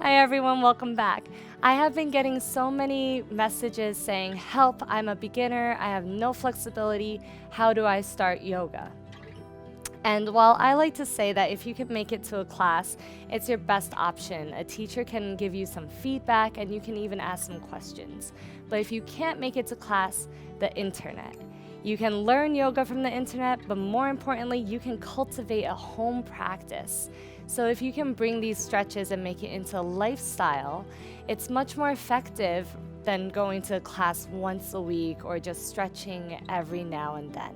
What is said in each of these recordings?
Hi everyone, welcome back. I have been getting so many messages saying, help, I'm a beginner, I have no flexibility, how do I start yoga? And while I like to say that if you can make it to a class, it's your best option. A teacher can give you some feedback and you can even ask some questions. But if you can't make it to class, the internet. You can learn yoga from the internet, but more importantly, you can cultivate a home practice. So if you can bring these stretches and make it into a lifestyle, it's much more effective than going to class once a week or just stretching every now and then.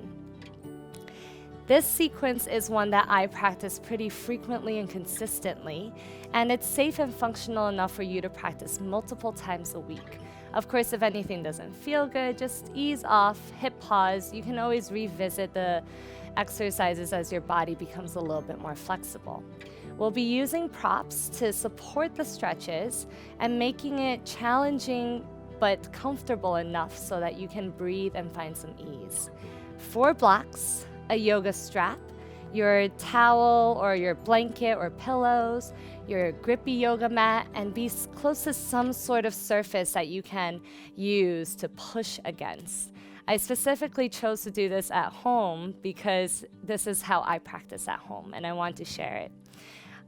This sequence is one that I practice pretty frequently and consistently, and it's safe and functional enough for you to practice multiple times a week. Of course, if anything doesn't feel good, just ease off, hit pause. You can always revisit the exercises as your body becomes a little bit more flexible. We'll be using props to support the stretches and making it challenging but comfortable enough so that you can breathe and find some ease. 4 blocks, a yoga strap, your towel or your blanket or pillows, your grippy yoga mat, and be close to some sort of surface that you can use to push against. I specifically chose to do this at home because this is how I practice at home and I want to share it.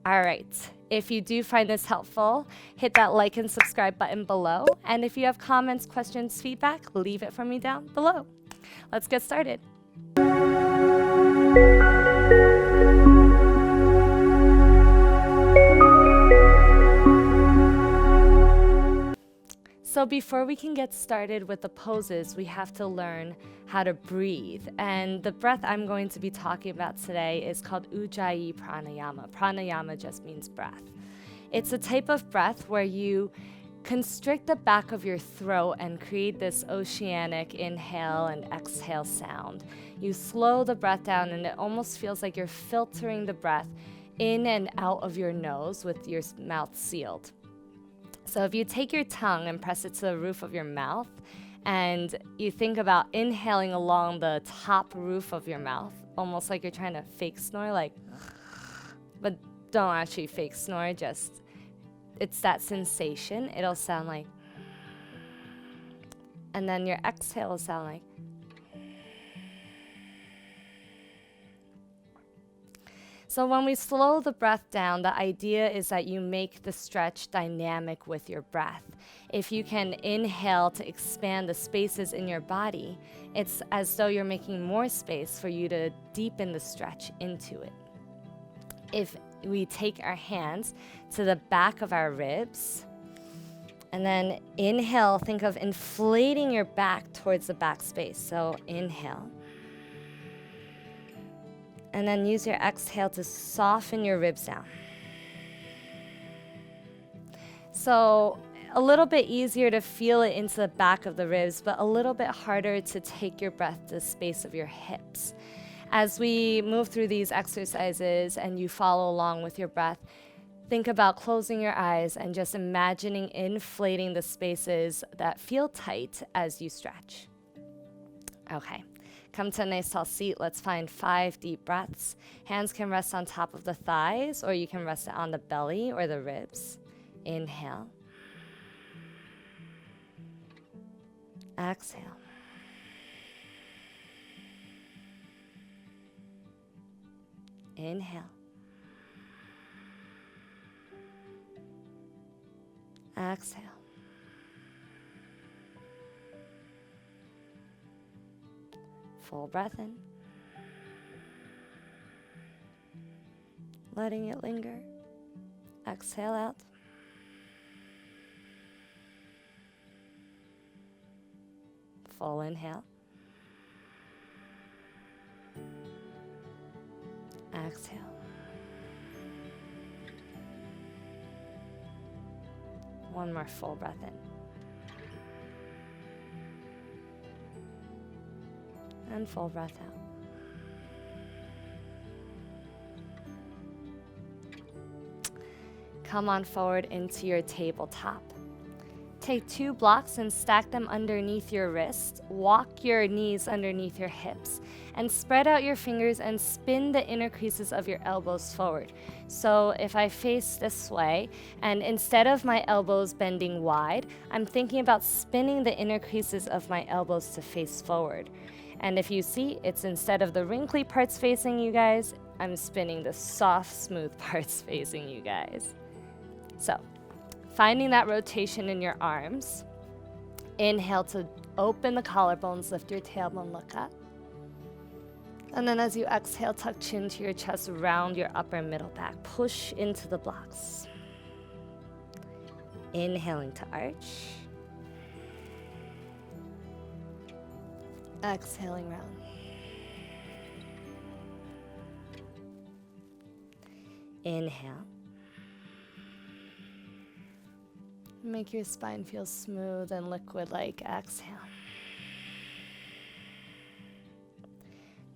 All right, if you do find this helpful, hit that like and subscribe button below. And if you have comments, questions, feedback, leave it for me down below. Let's get started. So before we can get started with the poses, we have to learn how to breathe. And the breath I'm going to be talking about today is called Ujjayi Pranayama. Pranayama just means breath. It's a type of breath where you constrict the back of your throat and create this oceanic inhale and exhale sound. You slow the breath down and it almost feels like you're filtering the breath in and out of your nose with your mouth sealed. So if you take your tongue and press it to the roof of your mouth and you think about inhaling along the top roof of your mouth, almost like you're trying to fake snore, like, but don't actually fake snore, just it's that sensation. It'll sound like, and then your exhale will sound like. So when we slow the breath down, the idea is that you make the stretch dynamic with your breath. If you can inhale to expand the spaces in your body, it's as though you're making more space for you to deepen the stretch into it. If we take our hands to the back of our ribs, and then inhale, think of inflating your back towards the back space. So inhale. And then use your exhale to soften your ribs down. So a little bit easier to feel it into the back of the ribs, but a little bit harder to take your breath to the space of your hips. As we move through these exercises and you follow along with your breath, think about closing your eyes and just imagining inflating the spaces that feel tight as you stretch. Okay. Come to a nice tall seat. Let's find 5 deep breaths. Hands can rest on top of the thighs, or you can rest it on the belly or the ribs. Inhale. Exhale. Inhale. Exhale. Full breath in. Letting it linger. Exhale out. Full inhale. Exhale. One more full breath in. And full breath out. Come on forward into your tabletop. take 2 blocks and stack them underneath your wrist. Walk your knees underneath your hips and spread out your fingers and spin the inner creases of your elbows forward. So if I face this way and instead of my elbows bending wide, I'm thinking about spinning the inner creases of my elbows to face forward. And if you see, it's instead of the wrinkly parts facing you guys, I'm spinning the soft, smooth parts facing you guys. So, finding that rotation in your arms. Inhale to open the collarbones, lift your tailbone, look up. And then as you exhale, tuck chin to your chest, round your upper and middle back. Push into the blocks. Inhaling to arch. Exhaling round. Inhale. Make your spine feel smooth and liquid like exhale.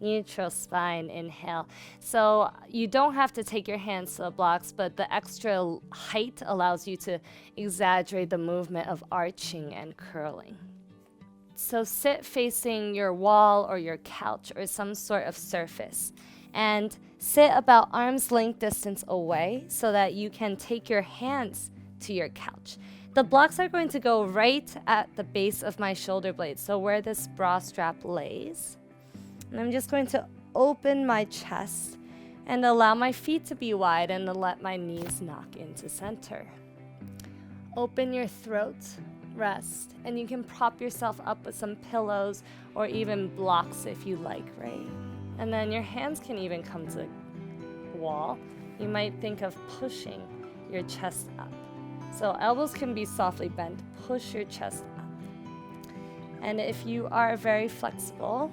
Neutral spine, inhale. So you don't have to take your hands to the blocks, but the extra height allows you to exaggerate the movement of arching and curling. So sit facing your wall or your couch or some sort of surface and sit about arm's length distance away so that you can take your hands to your couch. The blocks are going to go right at the base of my shoulder blades, so where this bra strap lays. And I'm just going to open my chest and allow my feet to be wide and to let my knees knock into center. Open your throat, rest, and you can prop yourself up with some pillows or even blocks if you like, right? And then your hands can even come to the wall. You might think of pushing your chest up. So elbows can be softly bent. Push your chest up. And if you are very flexible,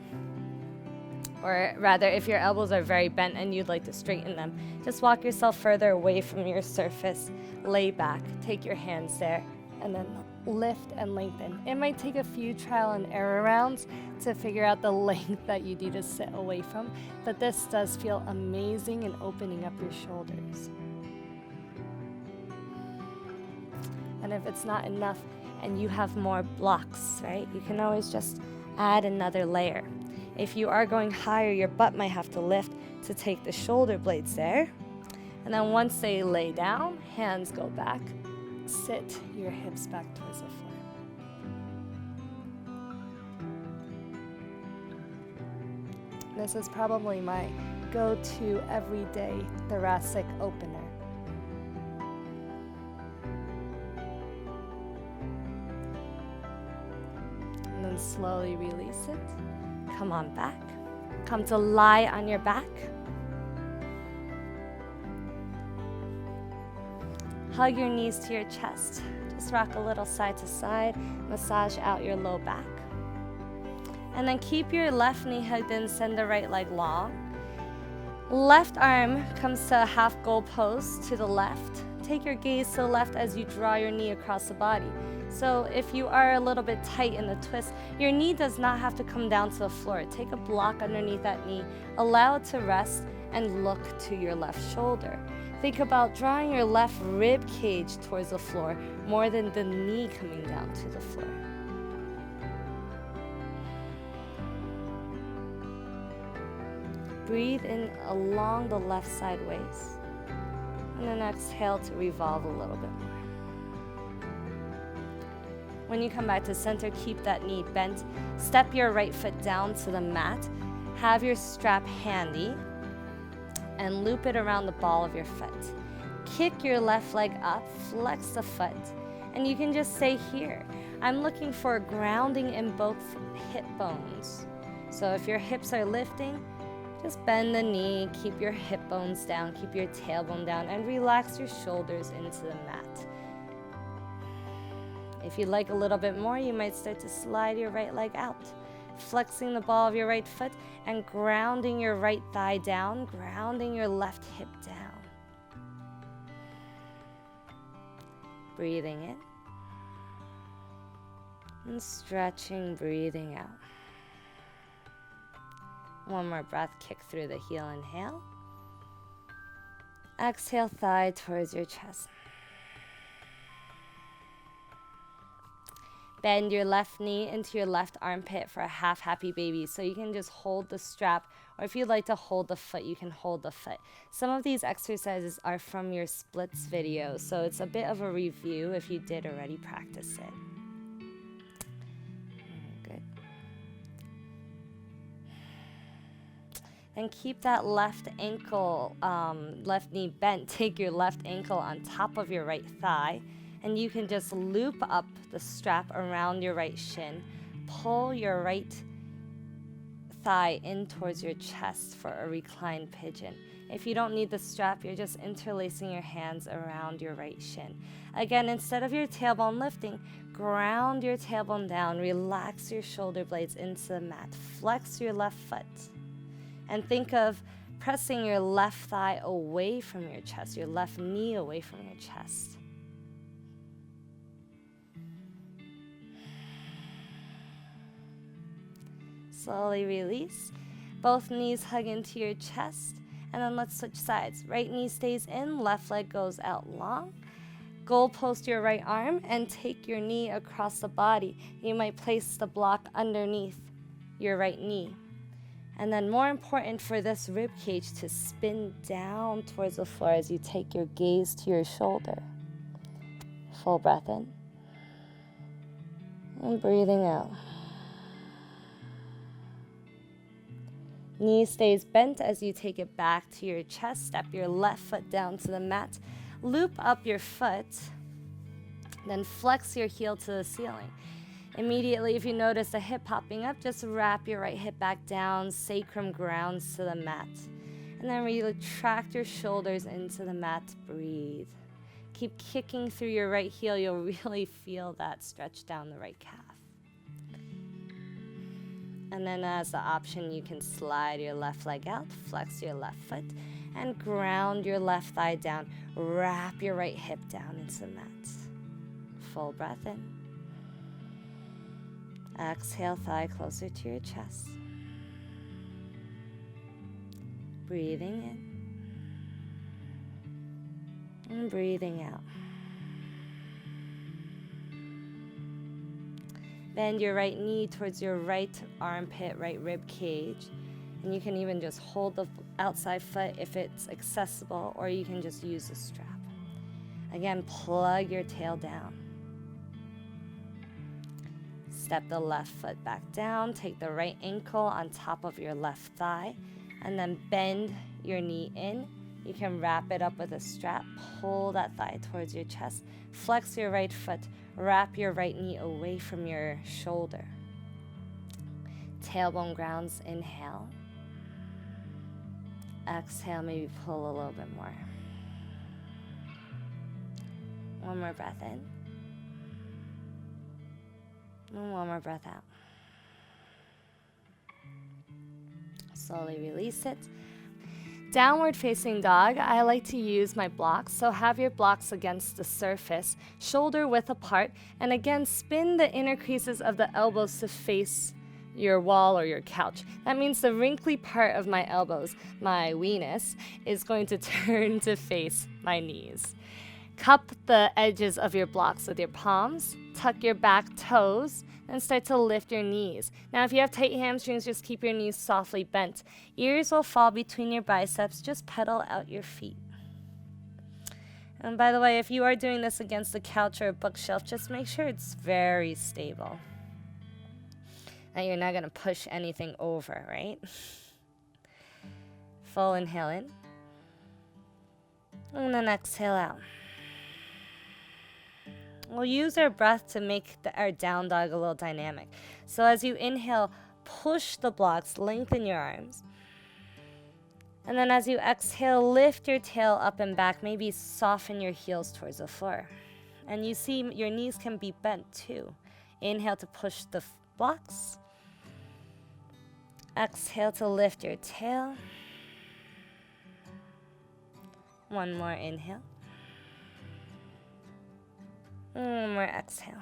or rather if your elbows are very bent and you'd like to straighten them, just walk yourself further away from your surface. Lay back, take your hands there, and then lift and lengthen. It might take a few trial and error rounds to figure out the length that you need to sit away from, but this does feel amazing in opening up your shoulders. And if it's not enough and you have more blocks, right, you can always just add another layer. If you are going higher, your butt might have to lift to take the shoulder blades there. And then once they lay down, hands go back. Sit your hips back towards the floor. This is probably my go-to everyday thoracic opener. And then slowly release it. Come on back. Come to lie on your back. Hug your knees to your chest. Just rock a little side to side. Massage out your low back. And then keep your left knee hugged in, send the right leg long. Left arm comes to a half goal pose to the left. Take your gaze to the left as you draw your knee across the body. So if you are a little bit tight in the twist, your knee does not have to come down to the floor. Take a block underneath that knee, allow it to rest, and look to your left shoulder. Think about drawing your left rib cage towards the floor more than the knee coming down to the floor. Breathe in along the left side waist, and then exhale to revolve a little bit more. When you come back to center, keep that knee bent. Step your right foot down to the mat. Have your strap handy and loop it around the ball of your foot. Kick your left leg up, flex the foot, and you can just say here, I'm looking for grounding in both hip bones. So if your hips are lifting, just bend the knee, keep your hip bones down, keep your tailbone down, and relax your shoulders into the mat. If you'd like a little bit more, you might start to slide your right leg out, flexing the ball of your right foot and grounding your right thigh down, grounding your left hip down. Breathing in and stretching, breathing out. One more breath, kick through the heel, inhale. Exhale, thigh towards your chest. Bend your left knee into your left armpit for a half happy baby. So you can just hold the strap, or if you'd like to hold the foot, you can hold the foot. Some of these exercises are from your splits video, so it's a bit of a review if you did already practice it. Good. Then keep that left ankle, left knee bent. Take your left ankle on top of your right thigh, and you can just loop up the strap around your right shin. Pull your right thigh in towards your chest for a reclined pigeon. If you don't need the strap, you're just interlacing your hands around your right shin. Again, instead of your tailbone lifting, ground your tailbone down, relax your shoulder blades into the mat, flex your left foot, and think of pressing your left thigh away from your chest, your left knee away from your chest. Slowly release. Both knees hug into your chest. And then let's switch sides. Right knee stays in, left leg goes out long. Goal post your right arm and take your knee across the body. You might place the block underneath your right knee. And then more important for this rib cage to spin down towards the floor as you take your gaze to your shoulder. Full breath in. And breathing out. Knee stays bent as you take it back to your chest. Step your left foot down to the mat. Loop up your foot. Then flex your heel to the ceiling. Immediately, if you notice a hip popping up, just wrap your right hip back down. Sacrum grounds to the mat. And then retract your shoulders into the mat. Breathe. Keep kicking through your right heel. You'll really feel that stretch down the right calf. And then as the option, you can slide your left leg out, flex your left foot, and ground your left thigh down. Wrap your right hip down into the mat. Full breath in. Exhale, thigh closer to your chest. Breathing in. And breathing out. Bend your right knee towards your right armpit, right rib cage. And you can even just hold the outside foot if it's accessible, or you can just use a strap. Again, plug your tail down. Step the left foot back down. Take the right ankle on top of your left thigh. And then bend your knee in. You can wrap it up with a strap. Pull that thigh towards your chest. Flex your right foot. Wrap your right knee away from your shoulder. Tailbone grounds, inhale. Exhale, maybe pull a little bit more. One more breath in. And one more breath out. Slowly release it. Downward facing dog, I like to use my blocks, so have your blocks against the surface, shoulder width apart, and again spin the inner creases of the elbows to face your wall or your couch. That means the wrinkly part of my elbows, my weenus, is going to turn to face my knees. Cup the edges of your blocks with your palms, tuck your back toes, and start to lift your knees. Now, if you have tight hamstrings, just keep your knees softly bent. Ears will fall between your biceps. Just pedal out your feet. And by the way, if you are doing this against a couch or a bookshelf, just make sure it's very stable. That you're not going to push anything over, right? Full inhale in. And then exhale out. We'll use our breath to make our down dog a little dynamic. So as you inhale, push the blocks, lengthen your arms. And then as you exhale, lift your tail up and back, maybe soften your heels towards the floor. And you see your knees can be bent too. Inhale to push the blocks. Exhale to lift your tail. One more inhale. One more exhale.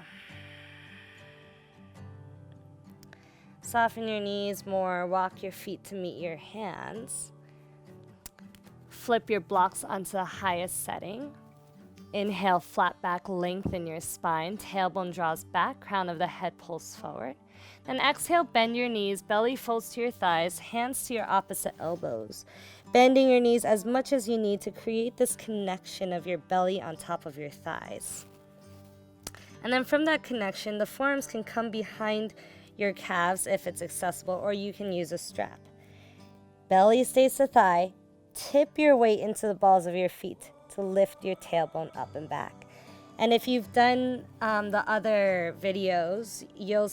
Soften your knees more. Walk your feet to meet your hands. Flip your blocks onto the highest setting. Inhale, flat back, lengthen your spine. Tailbone draws back, crown of the head pulls forward. Then exhale, bend your knees, belly folds to your thighs, hands to your opposite elbows. Bending your knees as much as you need to create this connection of your belly on top of your thighs. And then from that connection, the forearms can come behind your calves if it's accessible, or you can use a strap. Belly stays to thigh. Tip your weight into the balls of your feet to lift your tailbone up and back. And if you've done the other videos, you'll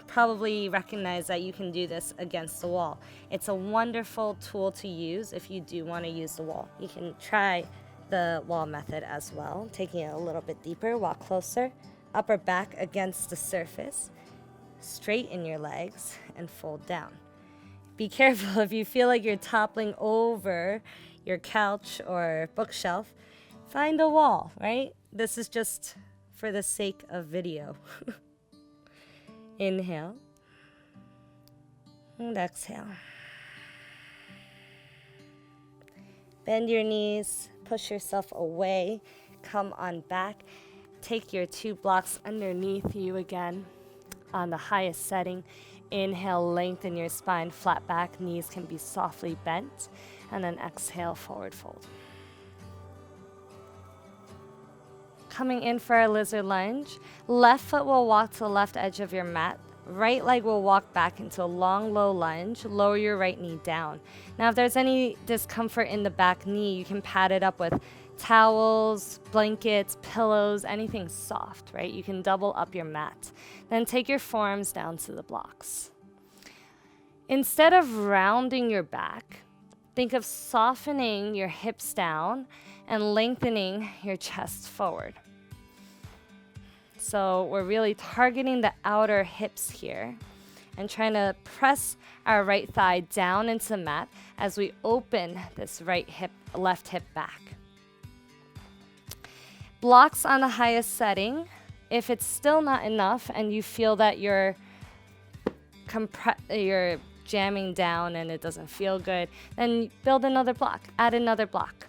probably recognize that you can do this against the wall. It's a wonderful tool to use if you do want to use the wall. You can try the wall method as well, taking it a little bit deeper, walk closer, upper back against the surface, straighten your legs, and fold down. Be careful if you feel like you're toppling over your couch or bookshelf, find a wall, right? This is just for the sake of video. Inhale and exhale. Bend your knees, push yourself away, come on back. Take your 2 blocks underneath you again on the highest setting. Inhale, lengthen your spine, flat back, knees can be softly bent. And then exhale, forward fold. Coming in for our lizard lunge. Left foot will walk to the left edge of your mat. Right leg will walk back into a long, low lunge. Lower your right knee down. Now, if there's any discomfort in the back knee, you can pad it up with towels, blankets, pillows, anything soft, right? You can double up your mat. Then take your forearms down to the blocks. Instead of rounding your back, think of softening your hips down and lengthening your chest forward. So we're really targeting the outer hips here and trying to press our right thigh down into the mat as we open this left hip back. Blocks on the highest setting. If it's still not enough and you feel that you're jamming down and it doesn't feel good, then build another block, add another block.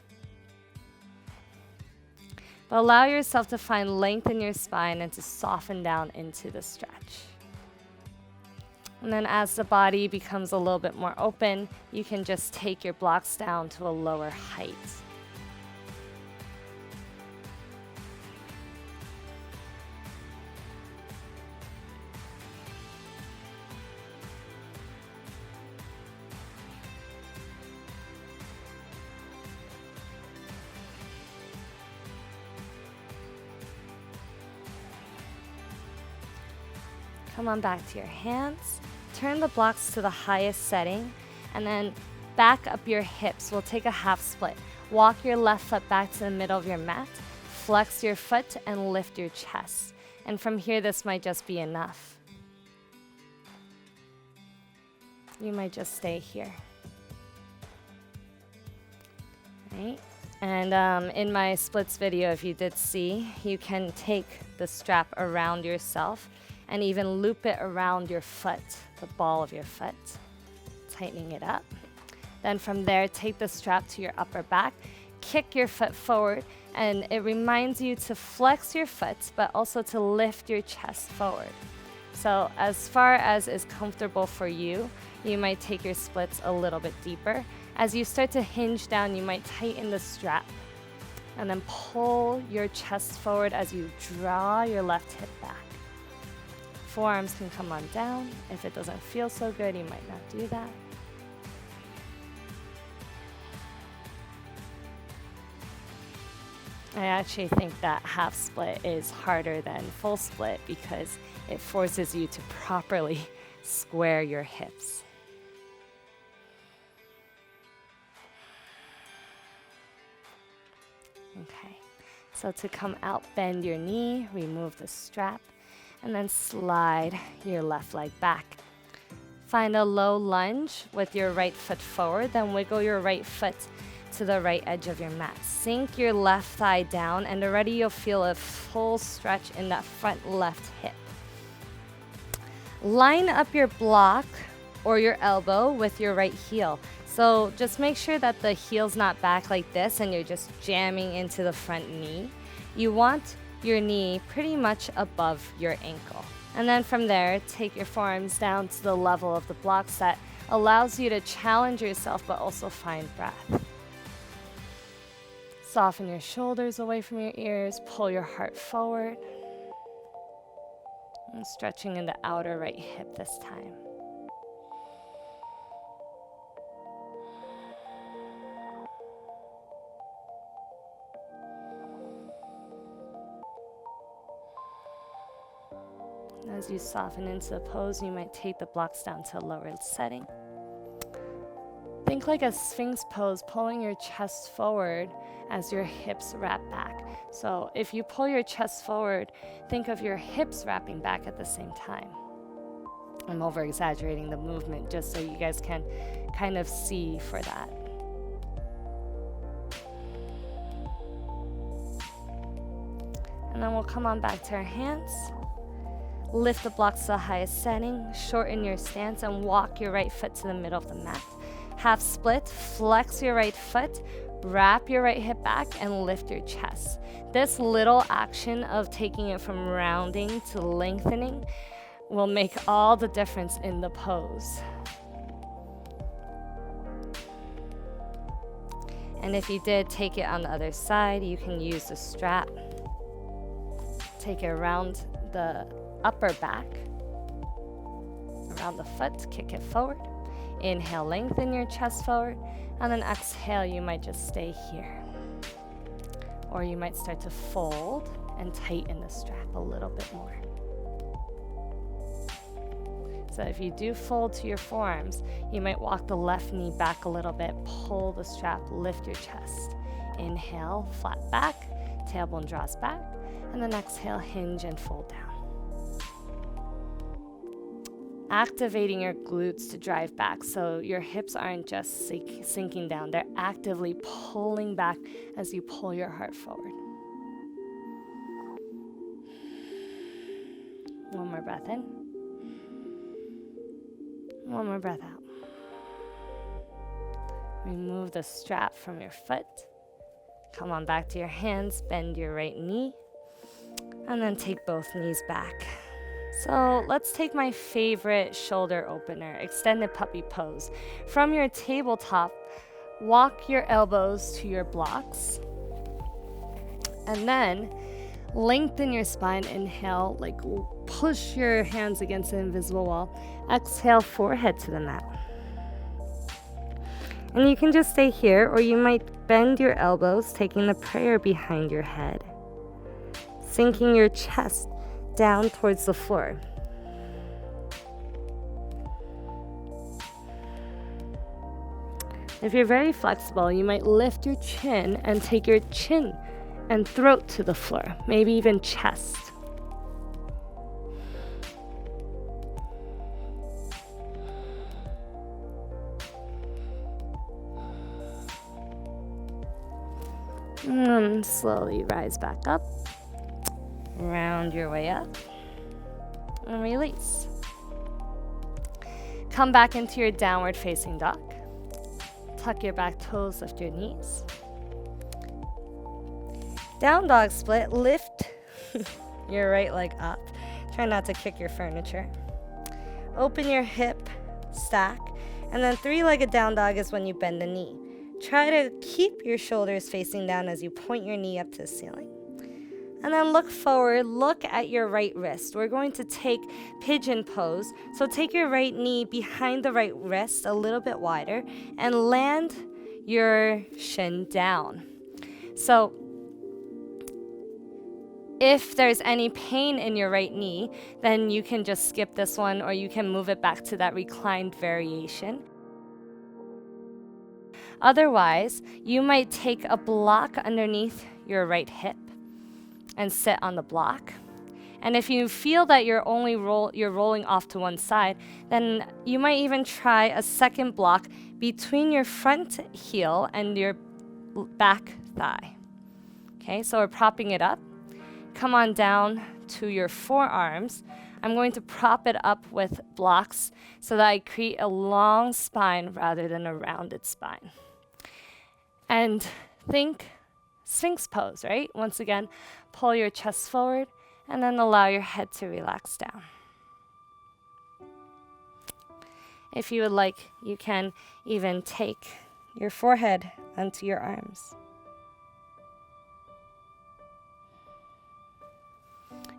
But allow yourself to find length in your spine and to soften down into the stretch. And then as the body becomes a little bit more open, you can just take your blocks down to a lower height. Come on back to your hands. Turn the blocks to the highest setting and then back up your hips. We'll take a half split. Walk your left foot back to the middle of your mat. Flex your foot and lift your chest. And from here, this might just be enough. You might just stay here. Right? And in my splits video, if you did see, you can take the strap around yourself and even loop it around your foot, the ball of your foot, tightening it up. Then from there, take the strap to your upper back, kick your foot forward, and it reminds you to flex your foot, but also to lift your chest forward. So as far as is comfortable for you, you might take your splits a little bit deeper. As you start to hinge down, you might tighten the strap and then pull your chest forward as you draw your left hip back. Forearms can come on down. If it doesn't feel so good, you might not do that. I actually think that half split is harder than full split because it forces you to properly square your hips. Okay, so to come out, bend your knee, remove the strap, and then slide your left leg back. Find a low lunge with your right foot forward, then wiggle your right foot to the right edge of your mat. Sink your left thigh down, and already you'll feel a full stretch in that front left hip. Line up your block or your elbow with your right heel. So just make sure that the heel's not back like this and you're just jamming into the front knee. You want your knee pretty much above your ankle. And then from there, take your forearms down to the level of the blocks. That allows you to challenge yourself but also find breath. Soften your shoulders away from your ears, pull your heart forward. And stretching in the outer right hip this time. As you soften into the pose, you might take the blocks down to a lower setting. Think like a Sphinx pose, pulling your chest forward as your hips wrap back. So if you pull your chest forward, think of your hips wrapping back at the same time. I'm over exaggerating the movement just so you guys can kind of see for that. And then we'll come on back to our hands. Lift the blocks to the highest setting, shorten your stance, and walk your right foot to the middle of the mat. Half split, flex your right foot, wrap your right hip back, and lift your chest. This little action of taking it from rounding to lengthening will make all the difference in the pose. And if you did take it on the other side, you can use the strap. Take it around the upper back, around the foot, kick it forward. Inhale, lengthen your chest forward, and then exhale, you might just stay here. Or you might start to fold and tighten the strap a little bit more. So if you do fold to your forearms, you might walk the left knee back a little bit, pull the strap, lift your chest. Inhale, flat back, tailbone draws back, and then exhale, hinge and fold down. Activating your glutes to drive back, so your hips aren't just sinking down, they're actively pulling back as you pull your heart forward. One more breath in. One more breath out. Remove the strap from your foot. Come on back to your hands, bend your right knee, and then take both knees back. So let's take my favorite shoulder opener, extended puppy pose. From your tabletop, walk your elbows to your blocks. And then lengthen your spine. Inhale, like push your hands against the invisible wall. Exhale, forehead to the mat. And you can just stay here, or you might bend your elbows, taking the prayer behind your head. Sinking your chest down towards the floor. If you're very flexible, you might lift your chin and take your chin and throat to the floor, maybe even chest. And slowly rise back up. Round your way up and release. Come back into your downward facing dog. Tuck your back toes, lift your knees. Down dog split, lift your right leg up. Try not to kick your furniture. Open your hip, stack, and then three-legged down dog is when you bend the knee. Try to keep your shoulders facing down as you point your knee up to the ceiling. And then look forward, look at your right wrist. We're going to take pigeon pose. So take your right knee behind the right wrist a little bit wider and land your shin down. So if there's any pain in your right knee, then you can just skip this one, or you can move it back to that reclined variation. Otherwise, you might take a block underneath your right hip and sit on the block. And if you feel that you're rolling off to one side, then you might even try a second block between your front heel and your back thigh. Okay, so we're propping it up. Come on down to your forearms. I'm going to prop it up with blocks so that I create a long spine rather than a rounded spine. And think Sphinx pose, right? Once again, pull your chest forward and then allow your head to relax down. If you would like, you can even take your forehead onto your arms.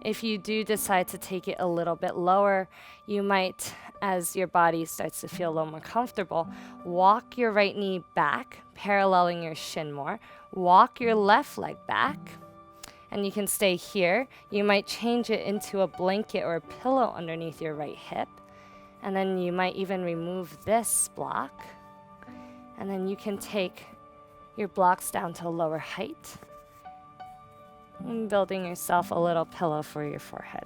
If you do decide to take it a little bit lower, you might, as your body starts to feel a little more comfortable, walk your right knee back, paralleling your shin more. Walk your left leg back, and you can stay here. You might change it into a blanket or a pillow underneath your right hip. And then you might even remove this block. And then you can take your blocks down to a lower height, and building yourself a little pillow for your forehead.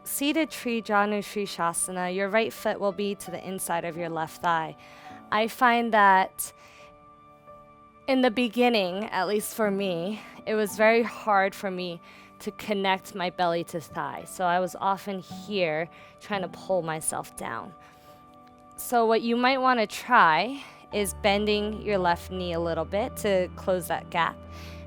Seated Trijanusri Shavasana, your right foot will be to the inside of your left thigh. I find that in the beginning, at least for me, it was very hard for me to connect my belly to thigh. So I was often here trying to pull myself down. So what you might want to try is bending your left knee a little bit to close that gap.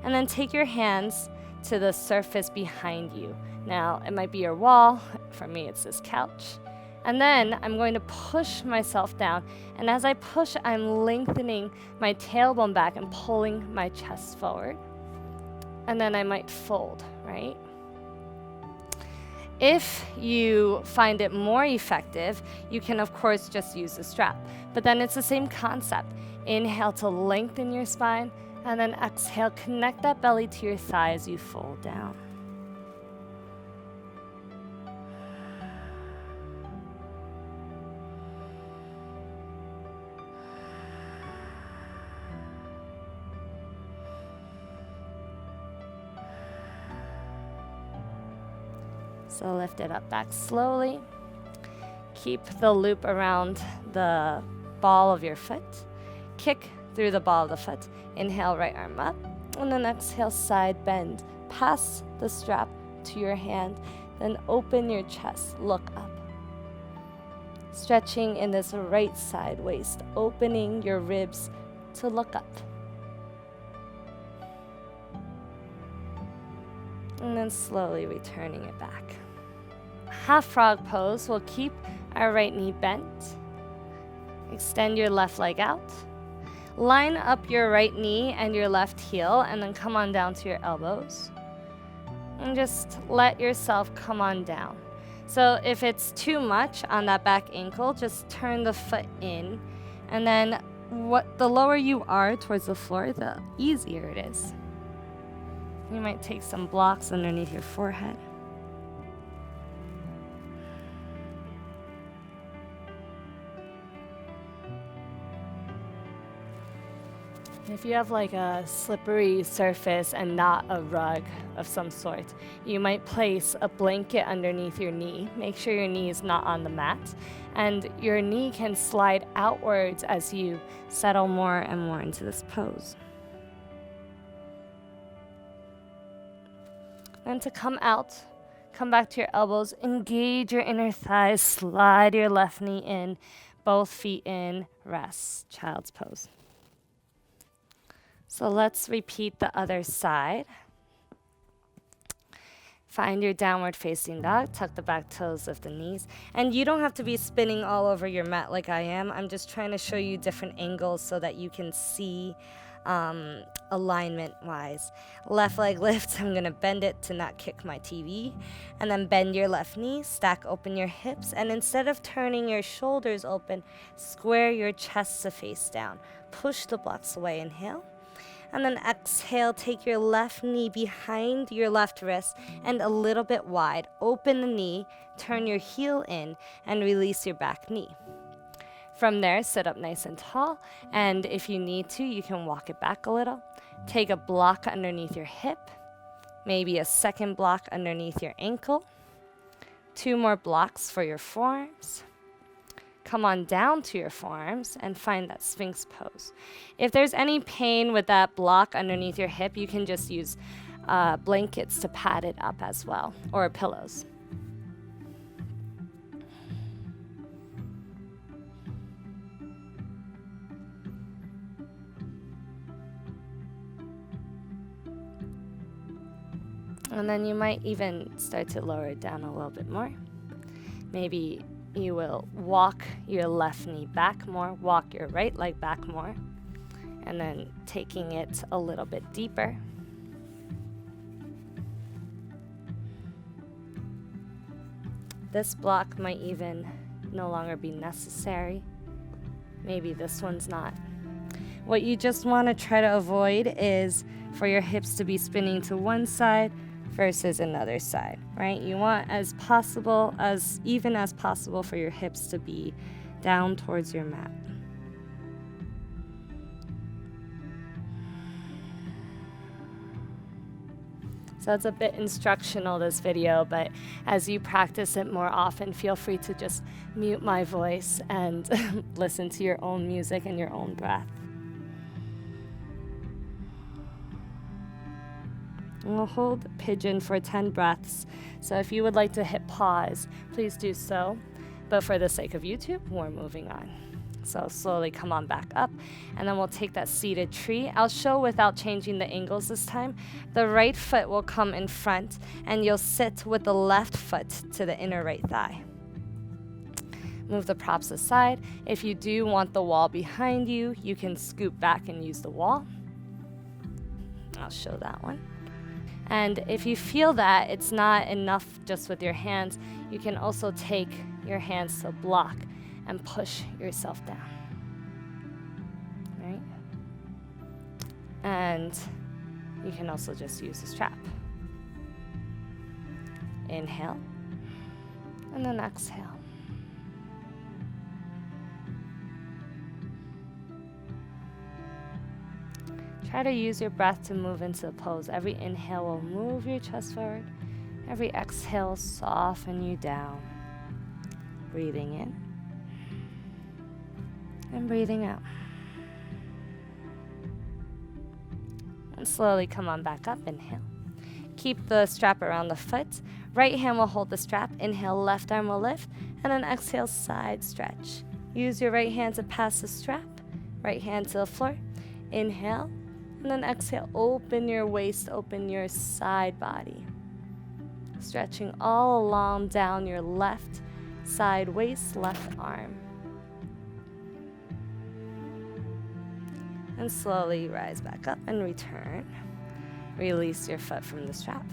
And then take your hands to the surface behind you. Now, it might be your wall. For me, it's this couch. And then I'm going to push myself down. And as I push, I'm lengthening my tailbone back and pulling my chest forward. And then I might fold, right? If you find it more effective, you can, of course, just use the strap. But then it's the same concept. Inhale to lengthen your spine, and then exhale, connect that belly to your thigh as you fold down. So lift it up back slowly. Keep the loop around the ball of your foot. Kick through the ball of the foot. Inhale, right arm up. And then exhale, side bend. Pass the strap to your hand. Then open your chest. Look up. Stretching in this right side waist. Opening your ribs to look up. And then slowly returning it back. Half frog pose. We'll keep our right knee bent. Extend your left leg out. Line up your right knee and your left heel, and then come on down to your elbows. And just let yourself come on down. So if it's too much on that back ankle, just turn the foot in. And then the lower you are towards the floor, the easier it is. You might take some blocks underneath your forehead. If you have like a slippery surface and not a rug of some sort, you might place a blanket underneath your knee. Make sure your knee is not on the mat, and your knee can slide outwards as you settle more and more into this pose. And to come out, come back to your elbows, engage your inner thighs, slide your left knee in, both feet in, rest, child's pose. So let's repeat the other side. Find your downward facing dog, tuck the back toes, lift the knees. And you don't have to be spinning all over your mat like I am. I'm just trying to show you different angles so that you can see alignment wise. Left leg lifts, I'm gonna bend it to not kick my TV. And then bend your left knee, stack open your hips, and instead of turning your shoulders open, square your chest to face down. Push the blocks away, inhale. And then exhale, take your left knee behind your left wrist and a little bit wide. Open the knee, turn your heel in, and release your back knee. From there, sit up nice and tall, and if you need to, you can walk it back a little. Take a block underneath your hip, maybe a second block underneath your ankle, 2 more blocks for your forearms. Come on down to your forearms and find that Sphinx pose. If there's any pain with that block underneath your hip, you can just use blankets to pad it up as well, or pillows. And then you might even start to lower it down a little bit more. Maybe you will walk your left knee back more, walk your right leg back more, and then taking it a little bit deeper. This block might even no longer be necessary. Maybe this one's not. What you just want to try to avoid is for your hips to be spinning to one side versus another side, right? You want as even as possible for your hips to be down towards your mat. So it's a bit instructional, this video, but as you practice it more often, feel free to just mute my voice and listen to your own music and your own breath. And we'll hold pigeon for 10 breaths. So if you would like to hit pause, please do so. But for the sake of YouTube, we're moving on. So slowly come on back up, and then we'll take that seated tree. I'll show without changing the angles this time. The right foot will come in front, and you'll sit with the left foot to the inner right thigh. Move the props aside. If you do want the wall behind you, you can scoop back and use the wall. I'll show that one. And if you feel that it's not enough just with your hands, you can also take your hands to block and push yourself down, right? And you can also just use a strap. Inhale, and then exhale. Try to use your breath to move into the pose. Every inhale will move your chest forward. Every exhale, soften you down. Breathing in and breathing out. And slowly come on back up. Inhale. Keep the strap around the foot. Right hand will hold the strap. Inhale, left arm will lift. And then exhale, side stretch. Use your right hand to pass the strap. Right hand to the floor. Inhale. And then exhale, open your waist, open your side body. Stretching all along down your left side waist, left arm. And slowly rise back up and return. Release your foot from the strap.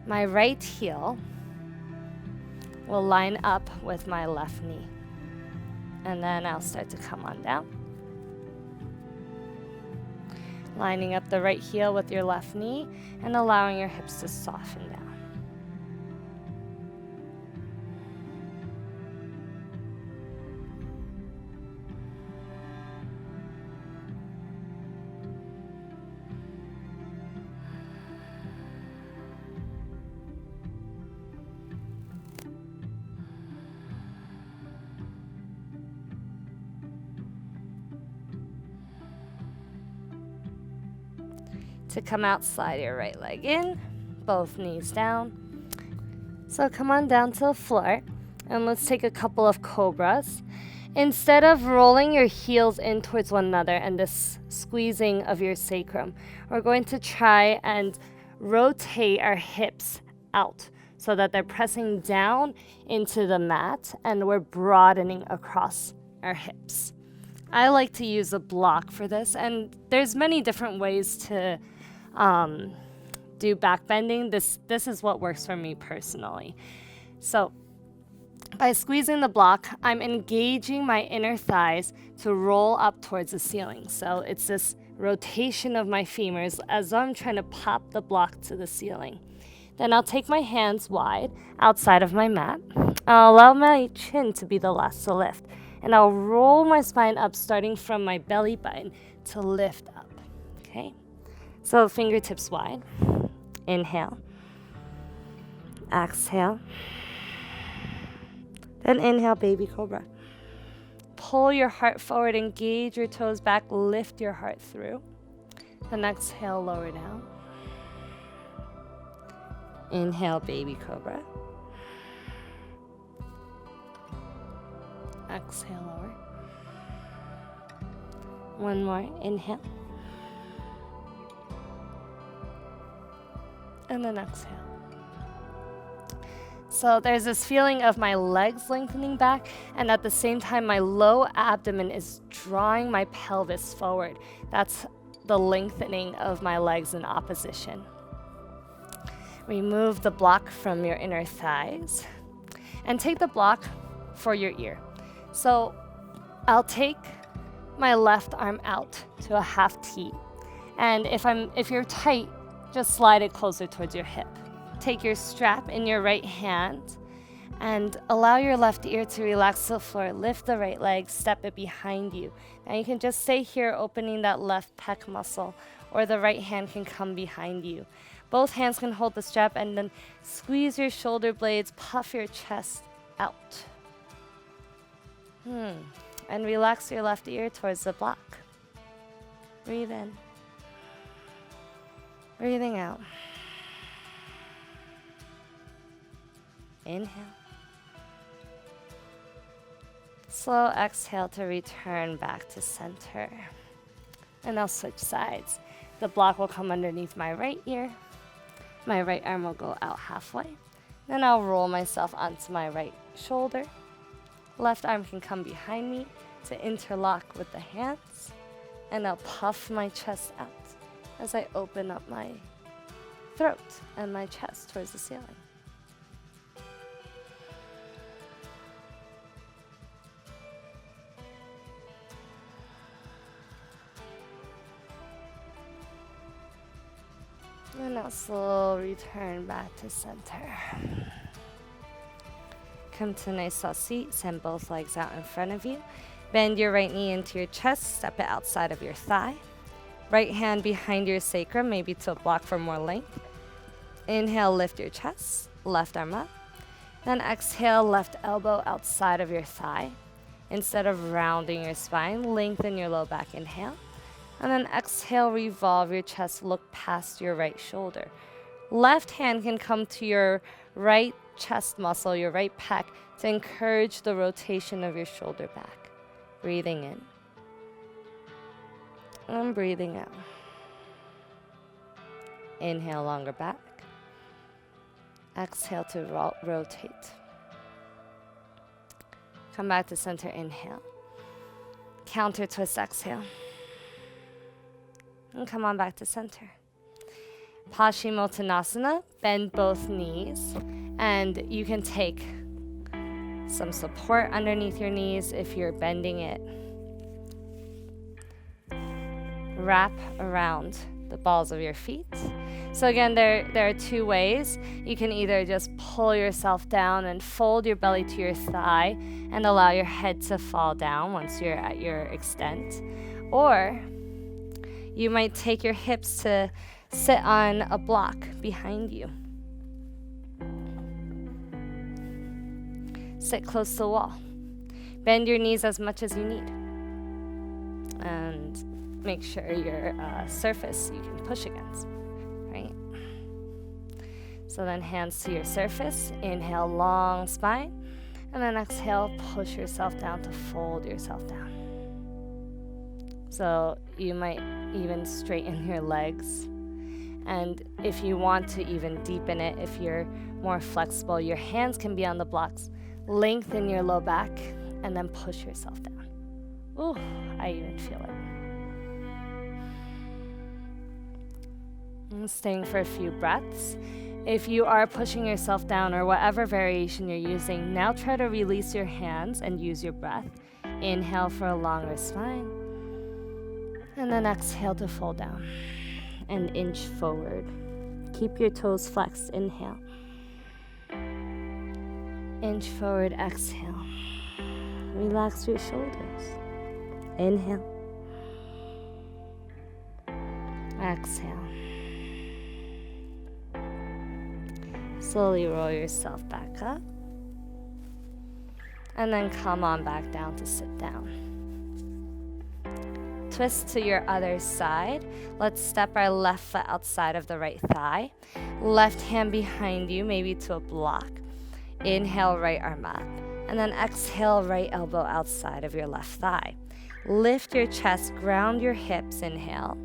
My right heel will line up with my left knee. And then I'll start to come on down. Lining up the right heel with your left knee and allowing your hips to soften down. To come out, slide your right leg in, both knees down. So come on down to the floor, and let's take a couple of cobras. Instead of rolling your heels in towards one another and this squeezing of your sacrum, we're going to try and rotate our hips out so that they're pressing down into the mat and we're broadening across our hips. I like to use a block for this, and there's many different ways to do back bending. This is what works for me personally. So by squeezing the block, I'm engaging my inner thighs to roll up towards the ceiling. So it's this rotation of my femurs as I'm trying to pop the block to the ceiling. Then I'll take my hands wide outside of my mat. I'll allow my chin to be the last to lift. And I'll roll my spine up, starting from my belly button to lift up. Okay? So fingertips wide. Inhale. Exhale. Then inhale, baby cobra. Pull your heart forward, engage your toes back, lift your heart through. Then exhale, lower down. Inhale, baby cobra. Exhale, lower. One more, inhale. And then exhale. So there's this feeling of my legs lengthening back, and at the same time, my low abdomen is drawing my pelvis forward. That's the lengthening of my legs in opposition. Remove the block from your inner thighs, and take the block for your ear. So I'll take my left arm out to a half T, and if you're tight, just slide it closer towards your hip. Take your strap in your right hand and allow your left ear to relax to the floor. Lift the right leg, step it behind you. Now you can just stay here opening that left pec muscle, or the right hand can come behind you. Both hands can hold the strap, and then squeeze your shoulder blades, puff your chest out. And relax your left ear towards the block. Breathe in. Breathing out. Inhale. Slow exhale to return back to center. And I'll switch sides. The block will come underneath my right ear. My right arm will go out halfway. Then I'll roll myself onto my right shoulder. Left arm can come behind me to interlock with the hands. And I'll puff my chest out as I open up my throat and my chest towards the ceiling. And now slowly return back to center. Come to a nice soft seat. Send both legs out in front of you. Bend your right knee into your chest. Step it outside of your thigh. Right hand behind your sacrum, maybe to a block for more length. Inhale, lift your chest. Left arm up. Then exhale, left elbow outside of your thigh. Instead of rounding your spine, lengthen your low back. Inhale. And then exhale, revolve your chest, look past your right shoulder. Left hand can come to your right chest muscle, your right pec, to encourage the rotation of your shoulder back. Breathing in. And breathing out. Inhale, longer back. Exhale to rotate. Come back to center, inhale. Counter twist, exhale. And come on back to center. Paschimottanasana, bend both knees, and you can take some support underneath your knees if you're bending it. Wrap around the balls of your feet. So again, there are two ways. You can either just pull yourself down and fold your belly to your thigh and allow your head to fall down once you're at your extent. Or you might take your hips to sit on a block behind you. Sit close to the wall. Bend your knees as much as you need. And make sure your surface you can push against, right? So then hands to your surface. Inhale, long spine. And then exhale, push yourself down to fold yourself down. So you might even straighten your legs. And if you want to even deepen it, if you're more flexible, your hands can be on the blocks. Lengthen your low back and then push yourself down. Ooh, I even feel it. And staying for a few breaths. If you are pushing yourself down or whatever variation you're using, now try to release your hands and use your breath. Inhale for a longer spine. And then exhale to fold down and inch forward. Keep your toes flexed. Inhale. Inch forward, exhale. Relax your shoulders. Inhale. Exhale. Slowly roll yourself back up. And then come on back down to sit down. Twist to your other side. Let's step our left foot outside of the right thigh. Left hand behind you, maybe to a block. Inhale, right arm up. And then exhale, right elbow outside of your left thigh. Lift your chest, ground your hips, inhale.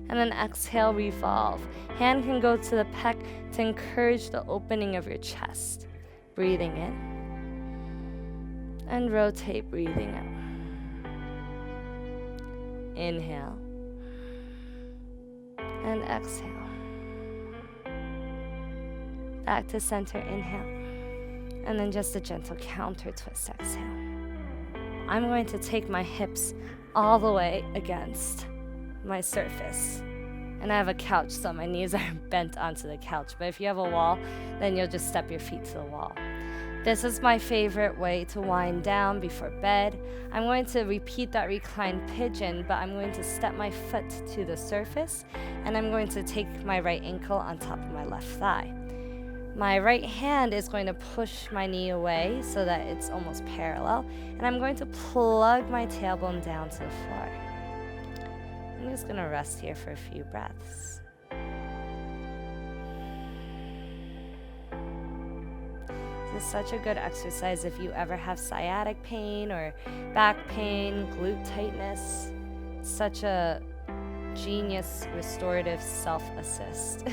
And then exhale, revolve. Hand can go to the pec to encourage the opening of your chest. Breathing in. And rotate, breathing out. Inhale. And exhale. Back to center, inhale. And then just a gentle counter twist, exhale. I'm going to take my hips all the way against my surface. And I have a couch, so my knees are bent onto the couch. But if you have a wall, then you'll just step your feet to the wall. This is my favorite way to wind down before bed. I'm going to repeat that reclined pigeon, but I'm going to step my foot to the surface, and I'm going to take my right ankle on top of my left thigh. My right hand is going to push my knee away so that it's almost parallel, and I'm going to plug my tailbone down to the floor. I'm just going to rest here for a few breaths. This is such a good exercise if you ever have sciatic pain or back pain, glute tightness. It's such a genius restorative self-assist.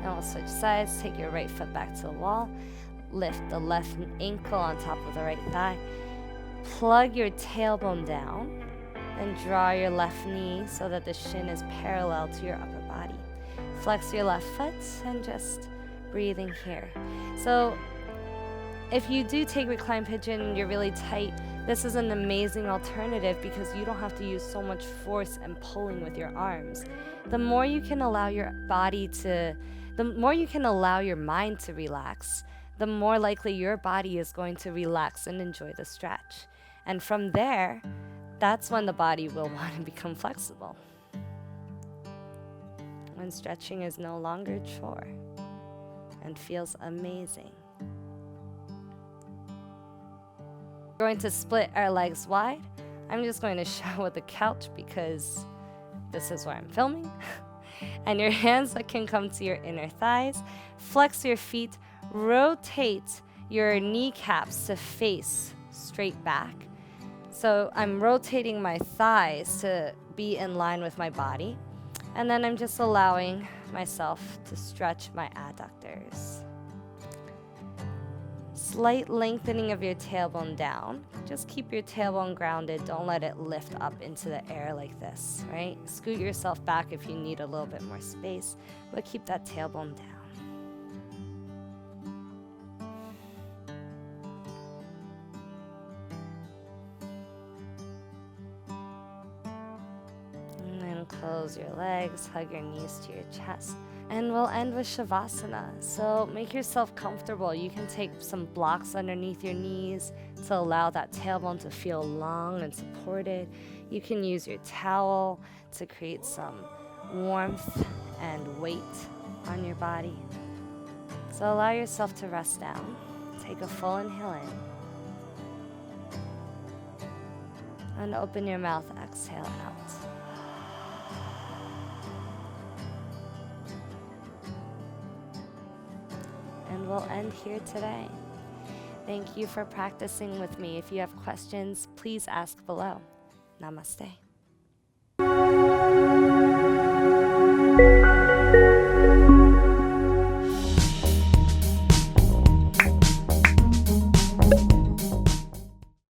Now we'll switch sides. Take your right foot back to the wall. Lift the left ankle on top of the right thigh. Plug your tailbone down. And draw your left knee so that the shin is parallel to your upper body. Flex your left foot and just breathing here. So if you do take reclined pigeon and you're really tight, this is an amazing alternative because you don't have to use so much force and pulling with your arms. The more you can allow your mind to relax, the more likely your body is going to relax and enjoy the stretch. And from there, that's when the body will want to become flexible. When stretching is no longer a chore and feels amazing. We're going to split our legs wide. I'm just going to show with the couch because this is where I'm filming. And your hands can come to your inner thighs. Flex your feet. Rotate your kneecaps to face straight back. So I'm rotating my thighs to be in line with my body. And then I'm just allowing myself to stretch my adductors. Slight lengthening of your tailbone down. Just keep your tailbone grounded. Don't let it lift up into the air like this, right? Scoot yourself back if you need a little bit more space, but keep that tailbone down. Close your legs, hug your knees to your chest, and we'll end with Shavasana. So make yourself comfortable. You can take some blocks underneath your knees to allow that tailbone to feel long and supported. You can use your towel to create some warmth and weight on your body. So allow yourself to rest down. Take a full inhale in. And open your mouth, exhale out. And we'll end here today. Thank you for practicing with me. If you have questions, please ask below. Namaste.